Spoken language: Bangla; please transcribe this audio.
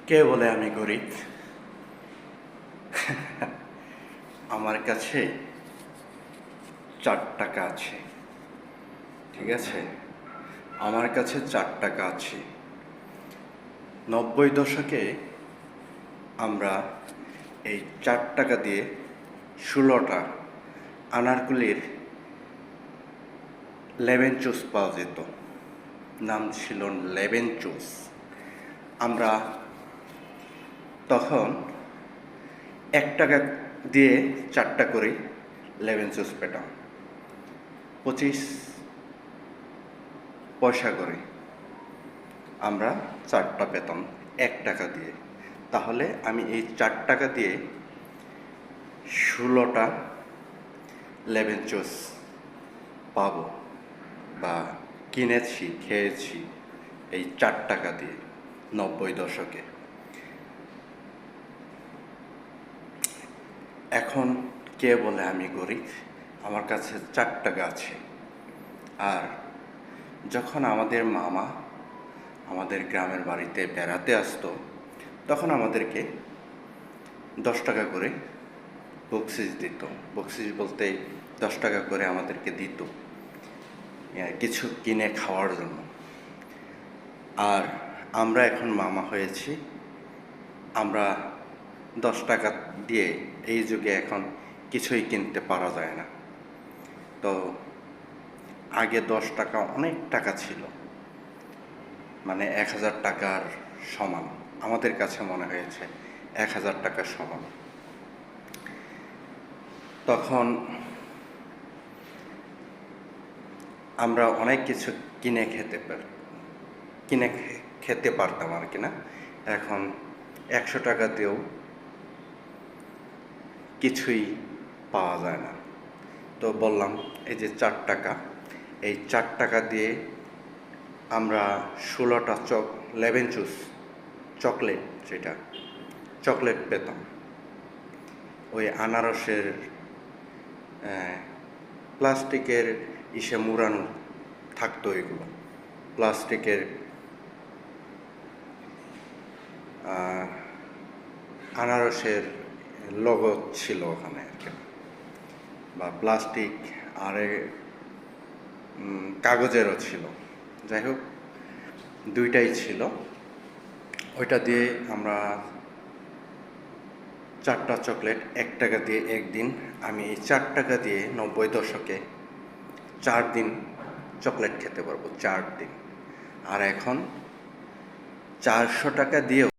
কে বলে আমি গরিব? আমার কাছে 4 টাকা আছে, ঠিক আছে? আমার কাছে 4 টাকা আছে। 90 দশকে আমরা এই 4 টাকা দিয়ে 16টা আনারকুলির লেমন জুস পাওয়া যেত। নাম ছিল লেমন জুস। আমরা তখন 1 টাকা দিয়ে 4টা করে লেমন জুস পেতাম, 25 পয়সা করে আমরা 4টা পেতাম 1 টাকা দিয়ে। তাহলে আমি এই 4 টাকা দিয়ে 16টা লেমন জুস পাবো বা কিনেছি, খেয়েছি এই 4 টাকা দিয়ে 90 দশকে। এখন কে বলে আমি গরিব? আমার কাছে 4 টাকা আছে। আর যখন আমাদের মামা আমাদের গ্রামের বাড়িতে বেড়াতে আসতো, তখন আমাদেরকে 10 টাকা করে বকশিস দিত। বকশিস বলতে 10 টাকা করে আমাদেরকে দিত কিছু কিনে খাওয়ার জন্য। আর আমরা এখন মামা হয়েছি, আমরা 10 টাকা দিয়ে এই যুগে এখন কিছুই কিনতে পারা যায় না। তো আগে 10 টাকা অনেক টাকা ছিল, মানে 1000 টাকার সমান। আমাদের কাছে মনে হয়েছে 1000 টাকার সমান। তখন আমরা অনেক কিছু কিনে খেতে পারতাম আর কি না। এখন 100 টাকাতেও কিছুই পাওয়া যায় না। তো বললাম এই যে 4 টাকা, এই 4 টাকা দিয়ে আমরা 16টা লেমন জুস, চকলেট পেতাম। ওই আনারসের প্লাস্টিকের মুড়ানো থাকতো, এগুলো প্লাস্টিকের আনারসের লোগো ছিল ওখানে আর কি, বা প্লাস্টিক আর কাগজেরও ছিল। যাই হোক, দুইটাই ছিল। ওইটা দিয়ে আমরা 4টা চকলেট 1 টাকা দিয়ে একদিন, আমি এই 4 টাকা দিয়ে 90 দশকে 4 দিন চকলেট খেতে পারবো, 4 দিন। আর এখন 400 টাকা দিয়েও